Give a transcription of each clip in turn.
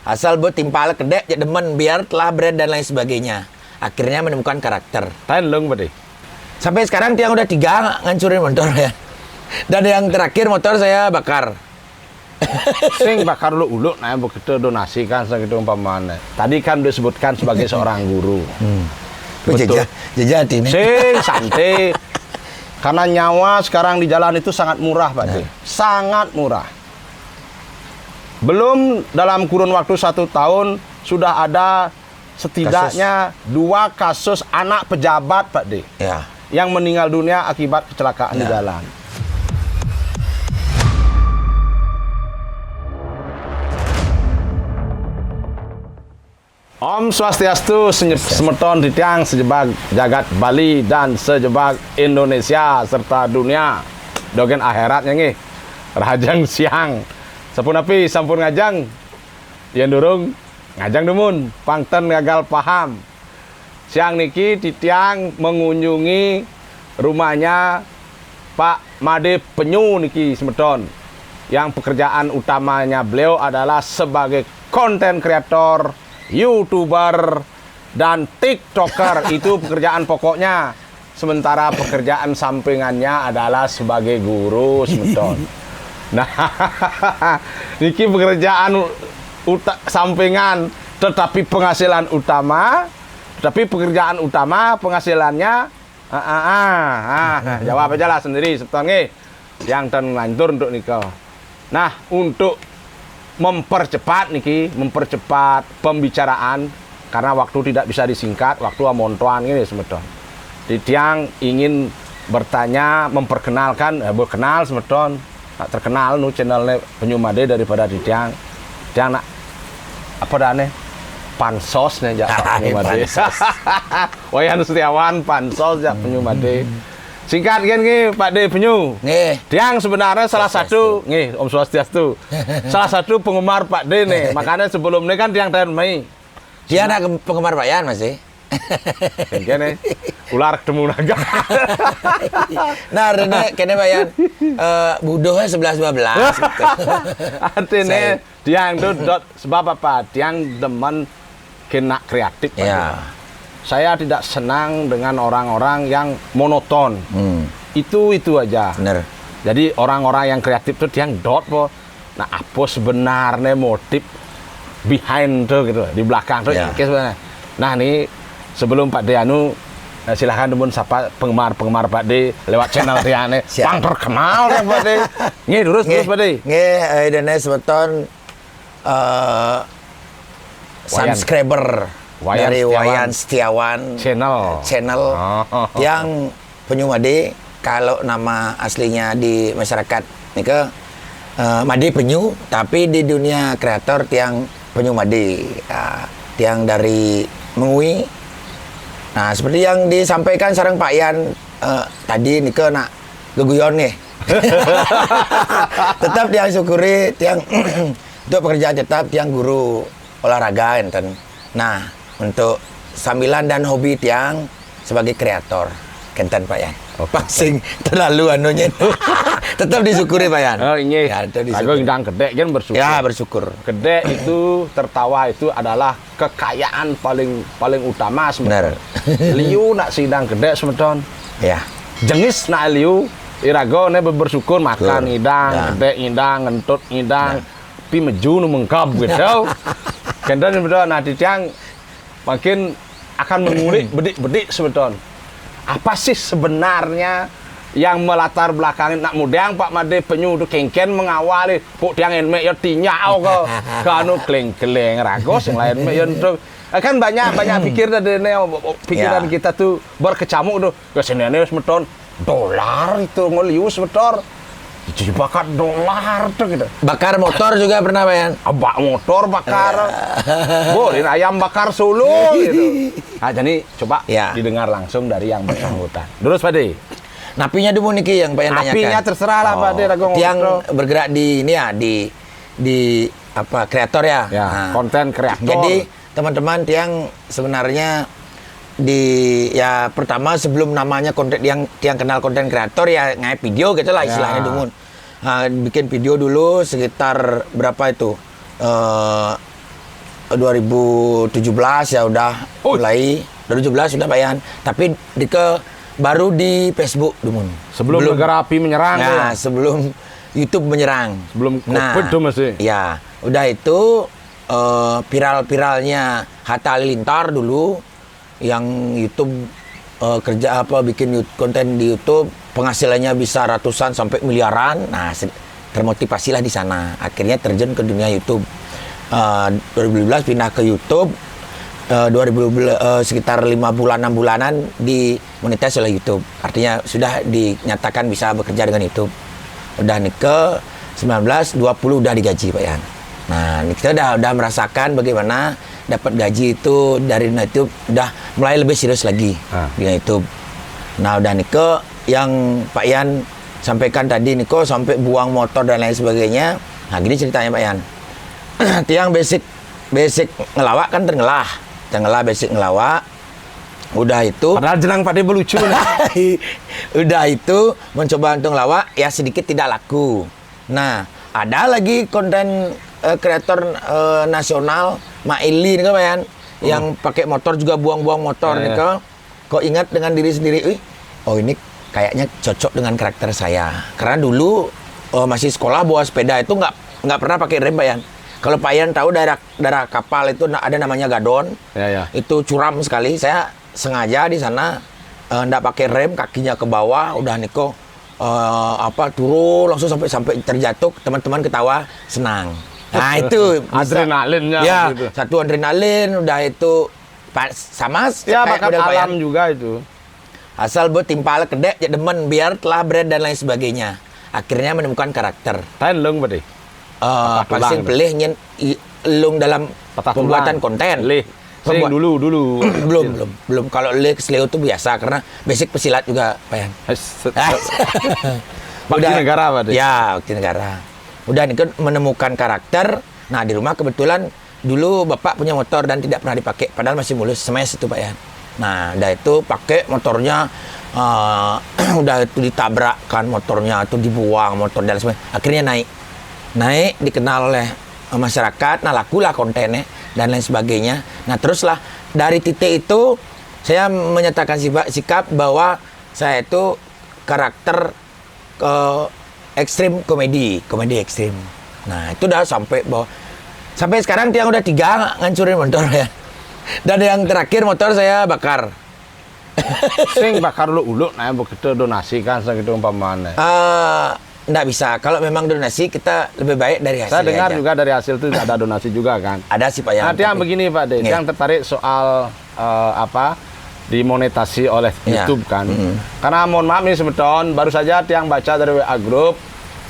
Asal buat timpal kedek, ya demen biar telah brand dan lain sebagainya. Akhirnya menemukan karakter. Leng berarti. Sampai sekarang tiang udah 3 ngancurin motor ya. Dan yang terakhir motor saya bakar. Sing bakar ulu nah begitu donasikan segitu umpamanya. Tadi kan disebutkan sebagai seorang guru. Betul. Jejak ini. Sing santai. Karena nyawa sekarang di jalan itu sangat murah, Pak D. Sangat murah. Belum dalam kurun waktu 1 tahun sudah ada setidaknya 2 kasus anak pejabat, Pak D. Ya. Yang meninggal dunia akibat kecelakaan di jalan. Om Swastiastu, semeton titiang sejebak jagat Bali dan sejebak Indonesia serta dunia. Dogen akhiratnya nih. Rajang siang. Sampun api, sampun ngajang. Yang durung ngajang demun, pangten gagal paham. Siang niki titiang mengunjungi rumahnya Pak Made Penyu niki semeton. Yang pekerjaan utamanya beliau adalah sebagai konten kreator, YouTuber dan TikToker. Itu pekerjaan pokoknya. Sementara pekerjaan sampingannya adalah sebagai guru semeton. Nah, niki pekerjaan sampingan tetapi penghasilan utama. Tetapi pekerjaan utama penghasilannya jawab aja lah sendiri semeton nggih. Yang dan lantur untuk nikah. Nah, untuk mempercepat pembicaraan karena waktu tidak bisa disingkat, waktu amontoan ini semeton. Titiang ingin bertanya, memperkenalkan, berkenal semeton, nak terkenal nu channelnya Penyu Made daripada Titiang. Titiang nak apa dane? Pansos nih jak Penyu Made. Wayan Setiawan pansos jak Penyu Made. Singkat kan Pak D Penyu. Nggih. Tiang sebenarnya salah satu Om Swastiastu. Salah satu penggemar Pak D nih. Makanya sebelum ini kan tiang tahun Mei. Dia anak penggemar Pak Yan masih. Kene ular ketemu naga. Nah, rene kene Pak Yan budohnya 11-12 gitu. Artinya tiang itu sebab apa? Tiang demen kena kreatif. Ya. Saya tidak senang dengan orang-orang yang monoton. Itu aja. Bener. Jadi orang-orang yang kreatif tuh yang dot po. Nah, apa sebenarnya motif behind tuh gitu di belakang tuh sebenarnya. Nah, ini sebelum Pak Deanu silahkan teman sapa penggemar Pak D lewat channel Tiane. Pang terkenal ya Pak D. Nggih terus Pak D. Nggih, dene sebeton subscriber dari Wayan Setiawan channel yang Penyu Made. Kalau nama aslinya di masyarakat nika Made Penyu, tapi di dunia kreator tiang Penyu Made, tiang dari Mengui. Nah, seperti yang disampaikan sareng Pak Yan tadi nika nak geguyon nih. Tetap tiang syukuri tiang untuk pekerjaan tetap tiang guru olahraga enten. Nah, untuk sambilan dan hobi tiang sebagai kreator kenten Pak Yan. Pasing terlalu anunya. Tetap disyukuri Pak Yan. Oh iya. Ya, aku ngundang gede kan bersyukur. Ya, bersyukur. Gede itu tertawa itu adalah kekayaan paling utama sebenarnya. Liu nak sidang gede semeton. Ya. Jengis nak liu irago ne bersyukur makan ngidang, gede ngidang, ngentut ngidang. Pi meju nu mengkap gitu. Kenten semeton nah titiang makin akan mengulik bedik-bedik semeton. Apa sih sebenarnya yang melatar belakangin nak mudang Pak Made Penyu itu kengken mengawali puk tiang enme ya tinyau ke anu kleng-kleng ragos yang lain ya kan banyak pikir tadi pikiran kita tuh berkecamuk tuh keseniannya semeton dolar itu ngelius semeton jadi bakar dolar tuh gitu. Bakar motor juga pernah Pak Yan? Abak motor bakar. Boleh ayam bakar Solo gitu. Nah, jadi coba didengar langsung dari yang bersangkutan. Terus Pak De. Napinya dulu niki yang Pak Yan tanyakan. Napinya terserah lah Pak De yang bergerak di ini ya di apa kreator ya. Nah, konten kreator. Jadi teman-teman yang sebenarnya pertama sebelum namanya konten yang kenal konten kreator ya ngai video gitu lah istilahnya dulu. Bikin video dulu sekitar berapa itu? 2017 ya udah mulai. 2017 sudah Pak Yan. Tapi baru di Facebook Dumun. Sebelum negara api menyerang. Nah, sebelum YouTube menyerang. Sebelum COVID tuh masih. Ya, udah itu viral-viralnya Hatta Halilintar dulu yang YouTube bikin konten di YouTube, penghasilannya bisa ratusan sampai miliaran. Nah, termotivasilah di sana. Akhirnya terjun ke dunia YouTube. 2012 pindah ke YouTube. 2012 sekitar 5 bulan 6 bulanan dimonetize oleh YouTube. Artinya sudah dinyatakan bisa bekerja dengan YouTube. Udah nih ke 19 20 udah digaji Pak Yan. Nah, kita udah merasakan bagaimana dapat gaji itu dari YouTube, udah mulai lebih serius lagi dengan YouTube. Nah, udah nih ke yang Pak Yan sampaikan tadi Niko sampai buang motor dan lain sebagainya. Nah, gini ceritanya Pak Yan. Tiang basic ngelawak kan terngelah basic ngelawak. Udah itu padahal jenang Pak De belucu. Udah itu mencoba untuk ngelawak ya sedikit tidak laku. Nah, ada lagi konten kreator nasional Maili nih Pak Yan, yang pakai motor juga buang-buang motor nih kok ingat dengan diri sendiri, oh ini kayaknya cocok dengan karakter saya. Karena dulu masih sekolah bawa sepeda itu nggak pernah pakai rem Pak Yan. Kalau Pak Yan tahu daerah kapal itu ada namanya Gadon, itu curam sekali. Saya sengaja di sana nggak pakai rem, kakinya ke bawah, udah niko turun langsung sampai terjatuh, teman-teman ketawa senang. Nah itu adrenalinnya ya, gitu. Satu adrenalin, udah itu sama ya bakat alam juga itu. Asal buat timpal kedek ya demen biar telah brand dan lain sebagainya. Akhirnya menemukan karakter. Tain lung berarti. Paling pelih lung dalam pembuatan konten. Sing dulu. belum. Kalau Sleo itu biasa karena basic pesilat juga, Pak Yan. Bakti negara berarti. Ya, bakti negara. Udah nih kan menemukan karakter. Nah, di rumah kebetulan dulu Bapak punya motor dan tidak pernah dipakai, padahal masih mulus smash itu Pak Yan. Nah, udah itu pakai motornya, udah itu ditabrakkan motornya, itu dibuang motor dan sebagainya. Akhirnya naik dikenal oleh masyarakat, nah lakulah kontennya dan lain sebagainya. Nah, teruslah dari titik itu saya menyatakan sikap bahwa saya itu karakter ekstrim komedi ekstrim. Nah, itu udah sampai sekarang Tiang udah 3 ngancurin motor ya. Dan yang terakhir motor saya bakar. Sing bakar lu uluk, nah begitu donasi kan segitu umpamanya. Nggak bisa. Kalau memang donasi kita lebih baik dari hasil. Saya dengar aja. juga dari hasil itu ada donasi juga kan. Ada sih Pak Yan. Nanti yang begini Pak De, yang tertarik soal dimonetasi oleh YouTube kan. Karena mohon maaf nih sebetulnya baru saja Tiang baca dari WA Group,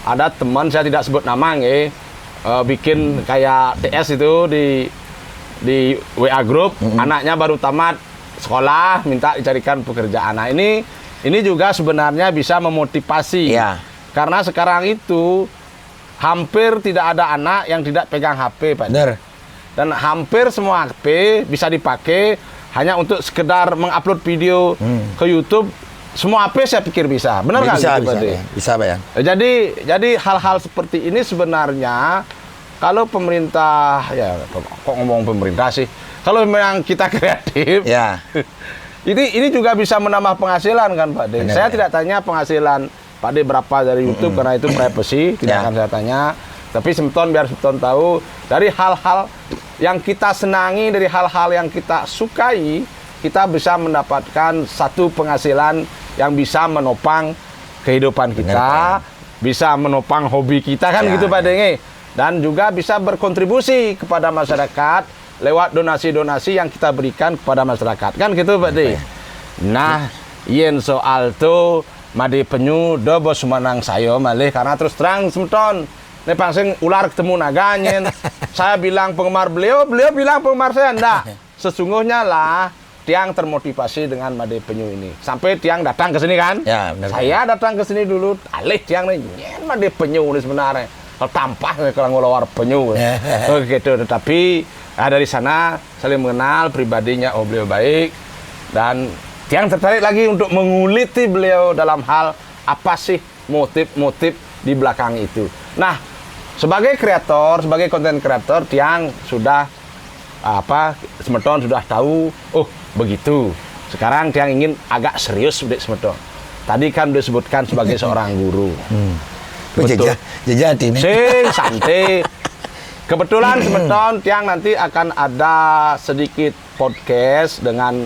ada teman saya tidak sebut nama bikin kayak TS itu di WA Group, anaknya baru tamat sekolah minta dicarikan pekerjaan. Nah, ini juga sebenarnya bisa memotivasi. Karena sekarang itu hampir tidak ada anak yang tidak pegang HP, Pak. Benar. Dan hampir semua HP bisa dipakai hanya untuk sekedar mengupload video ke YouTube. Semua HP saya pikir bisa. Benar nggak? Bisa, Pak ya. Jadi hal-hal seperti ini sebenarnya kalau pemerintah, ya kok ngomong pemerintah sih, kalau memang kita kreatif, ya. ini juga bisa menambah penghasilan kan Pak De. Saya tidak tanya penghasilan Pak De berapa dari YouTube karena itu privacy, tidak akan saya tanya. Tapi biar Septon tahu dari hal-hal yang kita senangi, dari hal-hal yang kita sukai, kita bisa mendapatkan satu penghasilan yang bisa menopang kehidupan kita, bisa menopang hobi kita kan gitu Pak De. Dan juga bisa berkontribusi kepada masyarakat lewat donasi-donasi yang kita berikan kepada masyarakat kan gitu Pak De. Nah, yen soal tu Made penyu do bos menang sayo malih karena terus terang semeton ne pangsing ular ketemu naganyen. Saya bilang penggemar beliau bilang penggemar saya enggak. Sesungguhnya lah Tiang termotivasi dengan Made penyu ini. Sampai Tiang datang ke sini kan? Ya, benar. Saya datang ke sini dulu, alih Tiang nih Made penyu ini sebenarnya. Kalau tampah kalau ngelawar penyu. Oh gitu, tetapi dari sana saling mengenal pribadinya, beliau baik dan Tiang tertarik lagi untuk menguliti beliau dalam hal apa sih motif-motif di belakang itu. Nah, sebagai kreator, sebagai konten kreator, Tiang sudah Semeton sudah tahu, oh begitu. Sekarang Tiang ingin agak serius Dek Semeton. Tadi kan disebutkan sebagai seorang guru. Betul. Jejak ini. Sing santai. Kebetulan Semeton Tiang nanti akan ada sedikit podcast dengan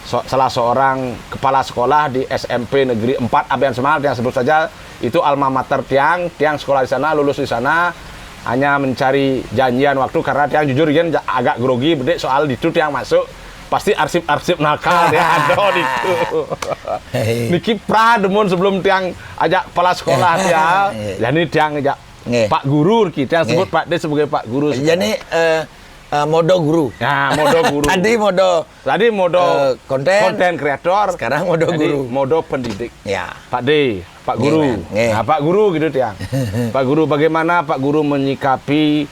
salah seorang kepala sekolah di SMP Negeri 4 Abian Semal, yang sebut saja itu alma mater Tiang sekolah di sana, lulus di sana, hanya mencari janjian waktu karena Tiang jujur agak grogi bedek soal itu Tiang masuk pasti arsip-arsip nakal ya ada itu. Niki prademun sebelum Tiang ajak kepala sekolah Tiang, jadi Tiang ajak Pak Guru kita sebut Pak D sebagai Pak Guru. Jadi modo guru. Nah, modo guru. Tadi modo konten kreator. Sekarang modo guru. Modo pendidik. Ya. Pak D, Pak Guru. Nah, Pak Guru gitu Tiang. Pak Guru, bagaimana Pak Guru menyikapi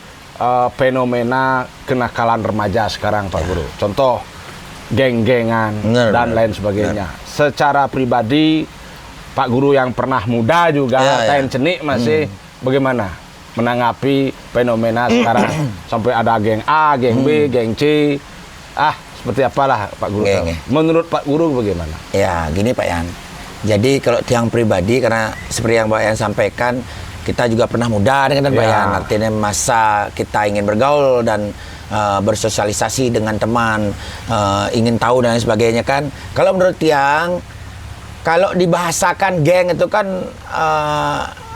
fenomena kenakalan remaja sekarang Pak Guru? Contoh geng-gengan dan lain sebagainya. Secara pribadi Pak Guru yang pernah muda juga, Tain Cenik masih bagaimana menanggapi fenomena sekarang sampai ada geng A, geng B, geng C, seperti apalah Pak Guru. Menurut Pak Guru bagaimana? Ya gini Pak Yan, jadi kalau Tiang pribadi, karena seperti yang Pak Yan sampaikan, kita juga pernah muda dengan Pak Yan, artinya masa kita ingin bergaul dan bersosialisasi dengan teman, ingin tahu dan lain sebagainya kan. Kalau menurut Tiang, kalau dibahasakan geng itu kan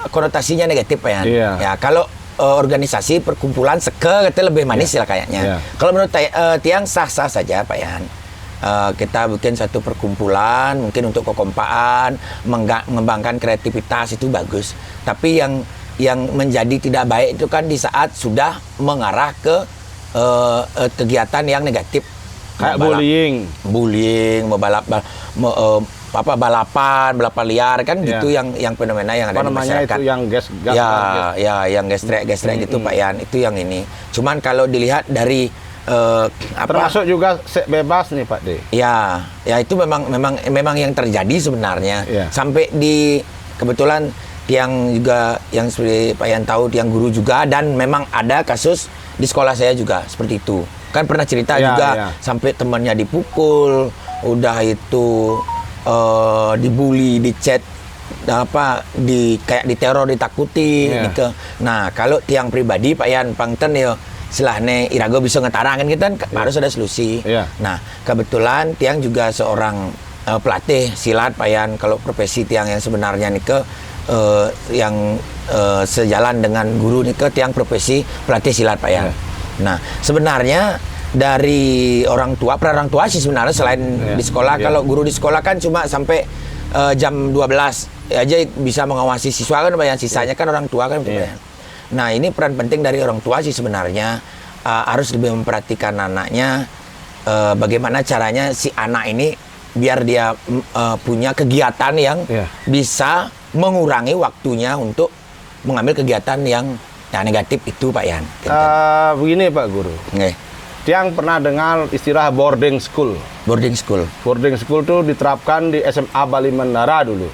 konotasinya negatif Pak Yan. Ya kalau organisasi perkumpulan seke itu lebih manis lah kayaknya. Kalau menurut Tiang sah-sah saja Pak Yan. Kita bikin satu perkumpulan mungkin untuk kekompaan, mengembangkan kreativitas itu bagus. Tapi yang menjadi tidak baik itu kan di saat sudah mengarah ke kegiatan yang negatif. Kayak bullying, balapan liar kan gitu yang fenomena yang ada di masyarakat. Itu yang yang gestrek gitu Pak Yan, itu yang ini. Cuman kalau dilihat dari termasuk juga seks bebas nih Pak D. Ya itu memang yang terjadi sebenarnya. Sampai di kebetulan Tiang juga yang seperti Pak Yan tahu, Tiang guru juga, dan memang ada kasus di sekolah saya juga seperti itu. Kan pernah cerita juga sampai temannya dipukul, udah itu dibully, dichat, kayak diteror, ditakuti gitu. Nah, kalau Tiang pribadi Pak Yan Pangten ya selahne irago bisa ngetarangin gitu kan harus ada solusi. Nah, kebetulan Tiang juga seorang pelatih silat Pak Yan. Kalau profesi Tiang yang sebenarnya nih yang sejalan dengan guru nih Tiang profesi pelatih silat Pak Yan. Nah, sebenarnya dari orang tua sih sebenarnya selain di sekolah. Kalau guru di sekolah kan cuma sampai jam 12 aja bisa mengawasi siswa kan Pak Yan. Sisanya kan orang tua kan Pak Yan. Nah, ini peran penting dari orang tua sih sebenarnya, harus lebih memperhatikan anaknya, bagaimana caranya si anak ini biar dia punya kegiatan yang bisa mengurangi waktunya untuk mengambil kegiatan yang negatif itu Pak Yan. Begini Pak Guru. Tiang pernah dengar istilah boarding school. Boarding school itu diterapkan di SMA Bali Menara dulu.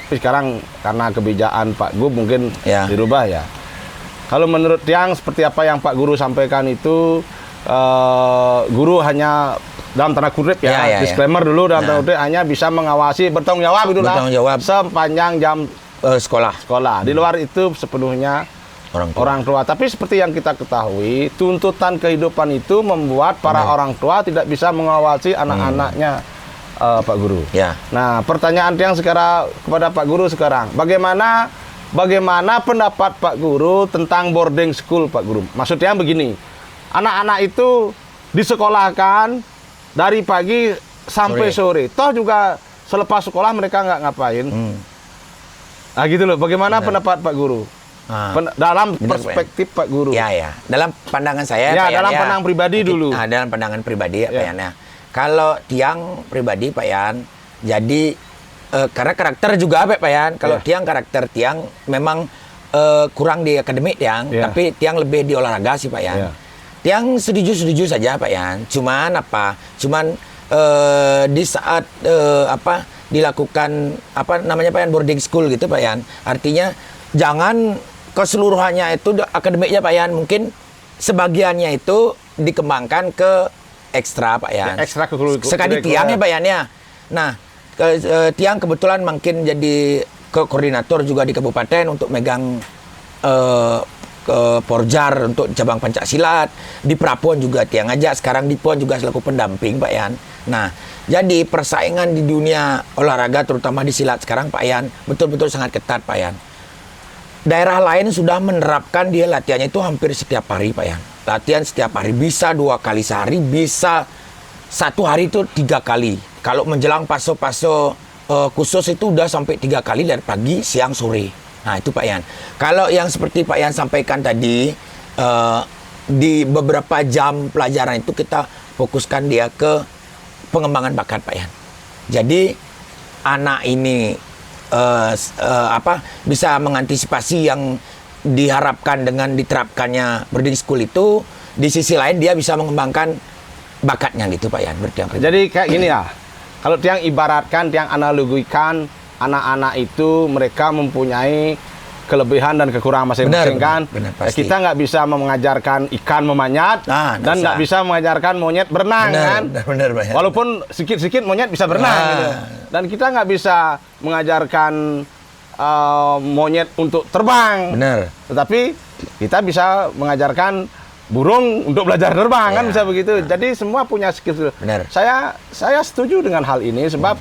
Tapi sekarang karena kebijakan Pak Gub mungkin dirubah ya. Kalau menurut Tiang seperti apa yang Pak Guru sampaikan itu, guru hanya dalam tanda kutip disclaimer dulu, dalam tanda kutip hanya bisa mengawasi, bertanggung jawab sepanjang jam sekolah. Di luar itu sepenuhnya orang tua. Tapi seperti yang kita ketahui, tuntutan kehidupan itu membuat para orang tua tidak bisa mengawasi anak-anaknya, Pak Guru. Nah, pertanyaan Tiang sekarang kepada Pak Guru sekarang, bagaimana pendapat Pak Guru tentang boarding school Pak Guru? Maksudnya begini, anak-anak itu disekolahkan dari pagi sampai sore. Toh juga selepas sekolah mereka nggak ngapain. Nah gitu loh, bagaimana pendapat Pak Guru? Dalam perspektif Pak Guru. Dalam pandangan saya. Dalam pandangan pribadi dulu. Dalam pandangan pribadi Pak Yan. Kalau Tiang pribadi Pak Yan, jadi karena karakter juga Pak Yan. Kalau Tiang karakter Tiang memang kurang di akademik Tiang, tapi Tiang lebih di olahraga sih Pak Yan. Tiang setuju saja Pak Yan. Cuman di saat dilakukan Pak Yan boarding school gitu Pak Yan. Artinya jangan keseluruhannya itu akademiknya Pak Yan, mungkin sebagiannya itu dikembangkan ke ekstra Pak Yan. Ya, ekstra sekali tiang ya Pak Yan ya. Nah, tiang kebetulan makin jadi ke koordinator juga di kabupaten untuk megang ke Porjar untuk cabang pencaksilat, di Prapon juga tiang aja, sekarang di PON juga selaku pendamping Pak Yan. Nah, jadi persaingan di dunia olahraga terutama di silat sekarang Pak Yan betul-betul sangat ketat Pak Yan. Daerah lain sudah menerapkan dia latihannya itu hampir setiap hari Pak Yan. Latihan setiap hari, bisa 2 kali sehari, bisa 1 hari itu 3 kali. Kalau menjelang paso-paso khusus itu udah sampai 3 kali dari pagi, siang, sore. Nah itu Pak Yan. Kalau yang seperti Pak Yan sampaikan tadi, di beberapa jam pelajaran itu kita fokuskan dia ke pengembangan bakat Pak Yan. Jadi anak ini bisa mengantisipasi yang diharapkan dengan diterapkannya boarding school itu, di sisi lain dia bisa mengembangkan bakatnya gitu Pak Yan. Jadi kayak gini ya, kalau Tiang ibaratkan, Tiang analogikan, anak-anak itu mereka mempunyai kelebihan dan kekurangan masing-masing kan. Benar, kita nggak bisa mengajarkan ikan memanjat dan nggak bisa mengajarkan monyet berenang kan. Benar, walaupun sedikit-sedikit monyet bisa berenang gitu. Dan kita nggak bisa mengajarkan monyet untuk terbang. Benar. Tetapi kita bisa mengajarkan burung untuk belajar terbang kan, bisa begitu. Jadi semua punya skill. Benar. Saya setuju dengan hal ini sebab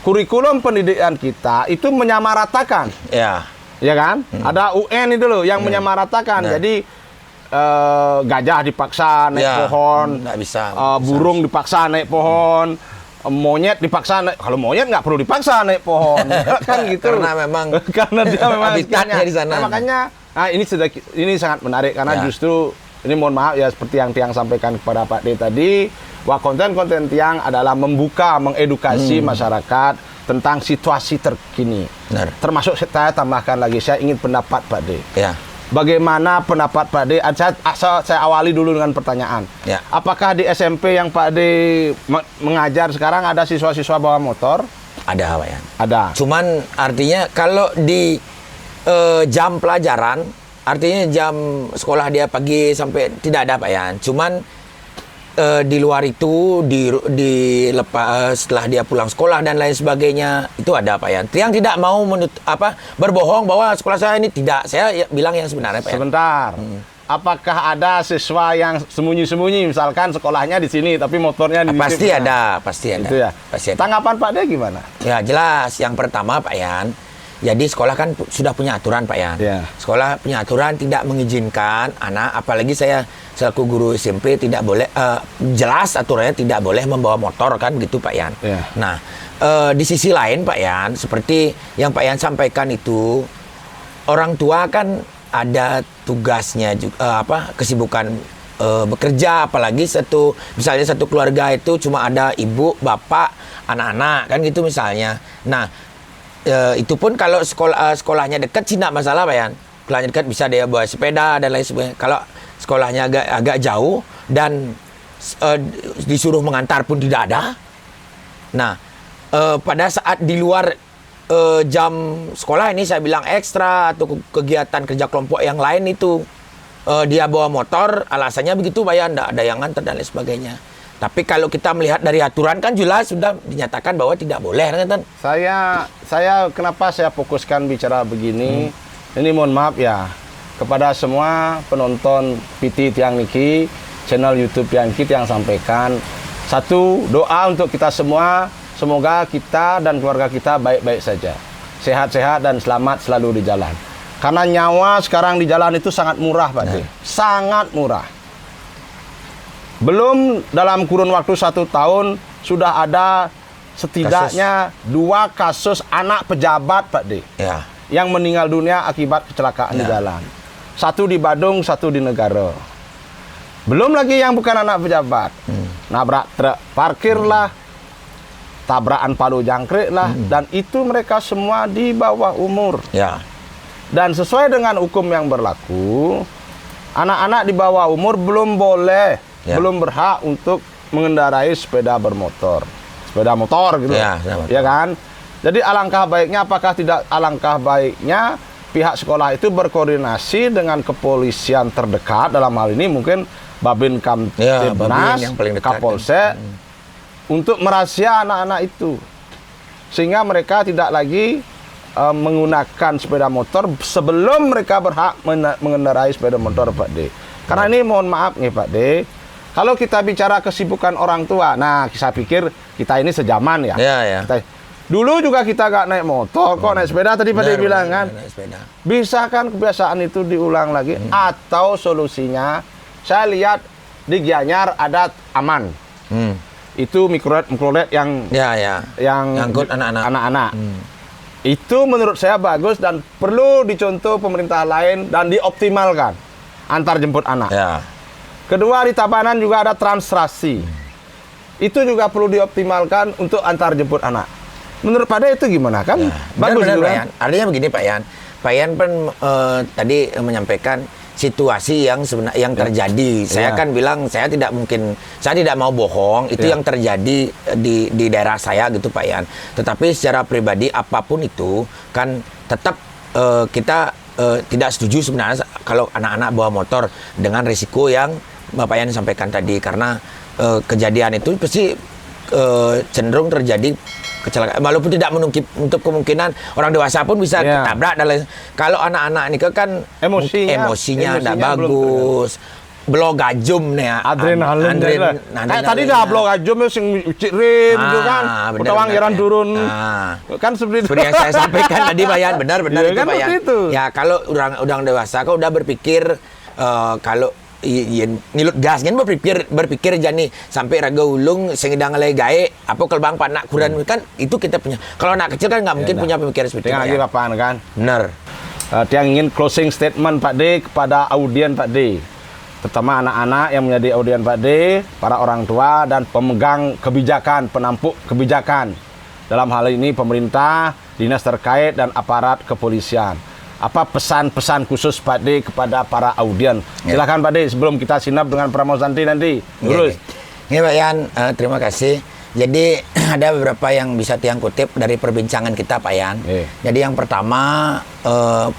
kurikulum pendidikan kita itu menyamaratakan. Ya kan? Ada UN itu loh yang menyamaratakan. Jadi gajah dipaksa naik pohon, nggak bisa. Burung dipaksa naik pohon, monyet dipaksa naik. Kalau monyet nggak perlu dipaksa naik pohon, kan gitu. Karena memang karena dia memang habitatnya di sana. Nah, makanya ini sangat menarik karena justru ini mohon maaf ya seperti yang Tiang sampaikan kepada Pak D tadi, bahwa konten-konten Tiang adalah membuka, mengedukasi masyarakat tentang situasi terkini. Benar. Termasuk saya tambahkan lagi, saya ingin pendapat Pak D. Ya. Bagaimana pendapat Pak D? Saya awali dulu dengan pertanyaan. Ya. Apakah di SMP yang Pak D mengajar sekarang ada siswa-siswa bawa motor? Ada Pak Yan. Ada. Cuman artinya kalau di jam pelajaran, artinya jam sekolah dia pagi sampai tidak ada Pak Yan. Cuman di luar itu setelah dia pulang sekolah dan lain sebagainya itu ada Pak Yan. Yang tidak mau berbohong bahwa sekolah saya ini tidak, saya bilang yang sebenarnya Pak Yan. Sebentar. Apakah ada siswa yang sembunyi-sembunyi misalkan sekolahnya di sini tapi motornya di pasti ada, pasti ada. Itu ya. Pasti ada. Tanggapan Pak D gimana? Ya jelas. Yang pertama Pak Yan, jadi sekolah kan sudah punya aturan Pak Yan. Sekolah punya aturan tidak mengizinkan anak, apalagi saya selaku guru SMP tidak boleh, jelas aturannya tidak boleh membawa motor kan gitu Pak Yan. Nah di sisi lain Pak Yan, seperti yang Pak Yan sampaikan itu, orang tua kan ada tugasnya juga, kesibukan bekerja, apalagi misalnya satu keluarga itu cuma ada ibu, bapak, anak-anak kan gitu misalnya. Nah itu pun kalau sekolahnya dekat sih tidak masalah Pak Yan. Sekolahnya dekat bisa dia bawa sepeda dan lain sebagainya. Kalau sekolahnya agak jauh dan disuruh mengantar pun tidak ada. Nah pada saat di luar jam sekolah ini saya bilang ekstra atau kegiatan kerja kelompok yang lain itu dia bawa motor, alasannya begitu Pak Yan, tidak ada yang nganter dan lain sebagainya. Tapi kalau kita melihat dari aturan kan jelas sudah dinyatakan bahwa tidak boleh kan? Saya kenapa saya fokuskan bicara begini? Ini mohon maaf ya kepada semua penonton PT Tiang Niki, channel YouTube Tiang Niki yang sampaikan satu doa untuk kita semua, semoga kita dan keluarga kita baik-baik saja, sehat-sehat dan selamat selalu di jalan. Karena nyawa sekarang di jalan itu sangat murah Pak D, sangat murah. Belum dalam kurun waktu 1 tahun sudah ada setidaknya 2 kasus anak pejabat Pak D yang meninggal dunia akibat kecelakaan di jalan. 1 di Badung, 1 di Negara. Belum lagi yang bukan anak pejabat, nabrak truk parkir lah, tabrakan palu jangkrik lah, dan itu mereka semua di bawah umur. Dan sesuai dengan hukum yang berlaku, anak-anak di bawah umur belum boleh, belum berhak untuk mengendarai sepeda motor gitu. Ya kan? Jadi alangkah baiknya, apakah tidak alangkah baiknya pihak sekolah itu berkoordinasi dengan kepolisian terdekat, dalam hal ini mungkin Babin Kamtibnas, yang paling dekat, Kapolsek untuk merahasia anak-anak itu, sehingga mereka tidak lagi menggunakan sepeda motor sebelum mereka berhak mengendarai sepeda motor, Pak D. Karena ini mohon maaf nih Pak D, kalau kita bicara kesibukan orang tua, nah saya pikir kita ini sejaman ya. Dulu juga kita gak naik motor, kok naik sepeda tadi Pak D bilang kan. Bisa kan kebiasaan itu diulang lagi? Atau solusinya, saya lihat di Gianyar ada Aman. Itu mikrolet yang ngangkut anak-anak. Itu menurut saya bagus dan perlu dicontoh pemerintah lain dan dioptimalkan antar jemput anak. Kedua, di Tabanan juga ada Transrasi. Itu juga perlu dioptimalkan untuk antar jemput anak. Menurut Pak De itu gimana kan? Bagus benar, juga. Pak Yan. Artinya begini Pak Yan. Pak Yan pun tadi menyampaikan situasi yang sebenarnya yang terjadi. Saya kan bilang saya tidak mau bohong. Itu yang terjadi di daerah saya gitu Pak Yan. Tetapi secara pribadi apapun itu kan tetap kita tidak setuju sebenarnya kalau anak-anak bawa motor dengan risiko yang Bapak Yan sampaikan tadi, karena kejadian itu pasti cenderung terjadi kecelakaan, walaupun tidak menutup kemungkinan orang dewasa pun bisa ketabrak dan lain. Kalau anak-anak ini kan emosinya tidak bagus, blok gajum nih ya. Adrenalin. Tadi dah blok gajum sing rim itu kan. Utawang iran turun. Kan seperti yang saya sampaikan tadi Pak Yan, benar itu kan Pak Yan. Ya kalau orang dewasa kau udah berpikir kalau nilut gas kan berpikir jani sampai raga ulung sengidang lay gae apa kelbang panak kuran kan itu kita punya. Kalau anak kecil kan nggak mungkin punya pemikiran seperti itu. Lagi apaan kan? Benar. Tiang ingin closing statement Pak D kepada audien Pak D, terutama anak-anak yang menjadi audien Pak D, para orang tua dan pemegang kebijakan, penampuk kebijakan. Dalam hal ini pemerintah, dinas terkait dan aparat kepolisian. Apa pesan-pesan khusus Pak D kepada para audien? Silakan Pak D sebelum kita sinap dengan Pramono Santi nanti. Terus. Ini Pak Yan, terima kasih. Jadi ada beberapa yang bisa tiang kutip dari perbincangan kita Pak Yan. Jadi yang pertama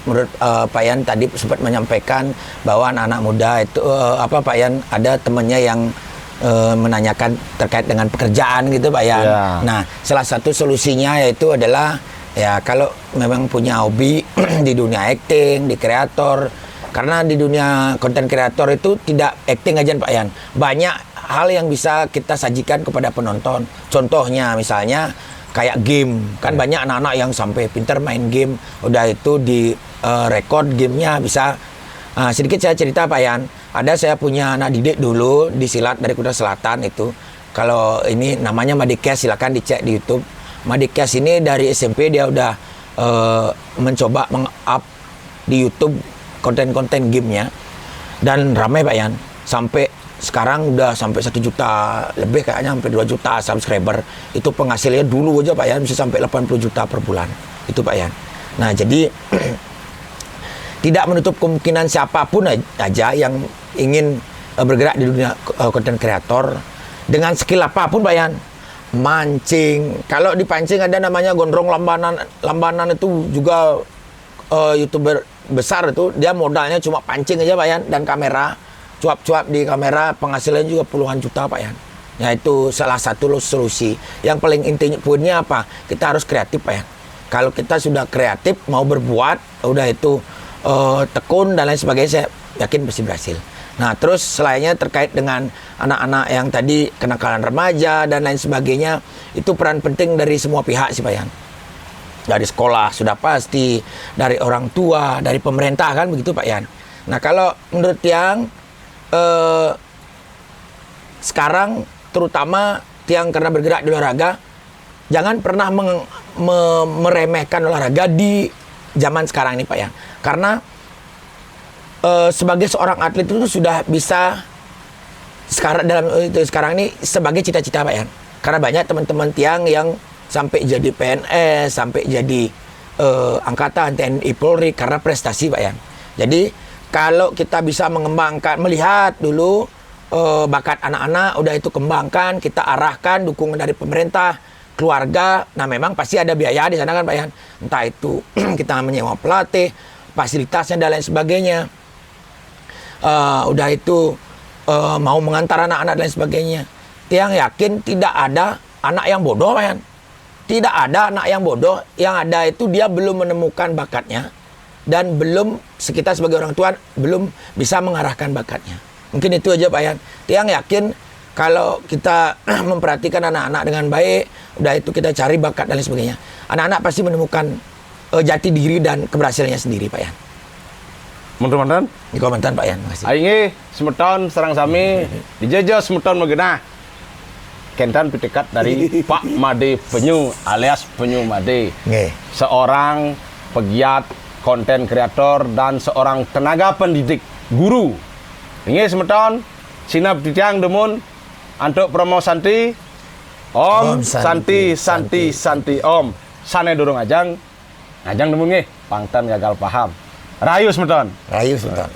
menurut Pak Yan tadi sempat menyampaikan bahwa anak-anak muda itu Pak Yan ada temannya yang menanyakan terkait dengan pekerjaan gitu Pak Yan. Nah, salah satu solusinya yaitu adalah ya kalau memang punya hobi di dunia acting, di kreator, karena di dunia konten kreator itu tidak acting aja Pak Yan. Banyak hal yang bisa kita sajikan kepada penonton. Contohnya misalnya kayak game. Kan banyak anak-anak yang sampai pintar main game. Udah itu di record gamenya bisa. Sedikit saya cerita Pak Yan. Ada saya punya anak didik dulu di silat dari Kuta Selatan itu. Kalau ini namanya Madikes, silakan dicek di YouTube. Madikes ini dari SMP dia udah mencoba meng-up di YouTube konten-konten gamenya dan ramai Pak Yan, sampai sekarang udah sampai 1 juta lebih, kayaknya sampai 2 juta subscriber. Itu penghasilnya dulu aja Pak Yan bisa sampai 80 juta per bulan itu Pak Yan. Nah jadi tidak menutup kemungkinan siapapun aja yang ingin bergerak di dunia konten kreator dengan skill apapun Pak Yan. Mancing, kalau dipancing ada namanya Gondrong Lambanan itu juga YouTuber besar itu, dia modalnya cuma pancing aja Pak Yan dan kamera, cuap-cuap di kamera, penghasilannya juga puluhan juta Pak Yan. Ya itu salah satu solusi. Yang paling intinya poinnya apa? Kita harus kreatif Pak Yan. Kalau kita sudah kreatif mau berbuat, udah itu tekun dan lain sebagainya, saya yakin pasti berhasil. Nah, terus selainnya terkait dengan anak-anak yang tadi kenakalan remaja dan lain sebagainya, itu peran penting dari semua pihak sih Pak Yan. Dari sekolah sudah pasti, dari orang tua, dari pemerintah kan begitu Pak Yan. Nah, kalau menurut Tiang sekarang terutama Tiang karena bergerak di olahraga, jangan pernah meremehkan olahraga di zaman sekarang ini Pak Yan. Karena sebagai seorang atlet itu sudah bisa sekarang ini sebagai cita-cita Pak Yan. Karena banyak teman-teman Tiang yang sampai jadi PNS, sampai jadi angkatan TNI Polri karena prestasi Pak Yan. Jadi kalau kita bisa melihat dulu bakat anak-anak, udah itu kembangkan, kita arahkan dukungan dari pemerintah, keluarga. Nah memang pasti ada biaya di sana kan Pak Yan. Entah itu kita menyewa pelatih, fasilitasnya dan lain sebagainya. Udah itu mau mengantar anak-anak dan sebagainya. Tiang yakin tidak ada anak yang bodoh, Pak Yan. Tidak ada anak yang bodoh, yang ada itu dia belum menemukan bakatnya dan belum, kita sebagai orang tua belum bisa mengarahkan bakatnya. Mungkin itu aja Pak Yan. Tiang yakin kalau kita memperhatikan anak-anak dengan baik, udah itu kita cari bakat dan lain sebagainya, anak-anak pasti menemukan jati diri dan keberhasilannya sendiri Pak Yan. Teman-teman, di komentar Pak Yan. Makasih. Aingi semeton serang sami dijejo semeton megena. Kentan pitekat dari Pak Made Penyu alias Penyu Made. Nge. Seorang pegiat konten kreator dan seorang tenaga pendidik guru. Ini semeton sinap ditiang demun antuk promo Santi. Om Santi Om. Sane dorong ajang demun nge. Pangtan gagal paham. Rayu semeton. Rayu semeton.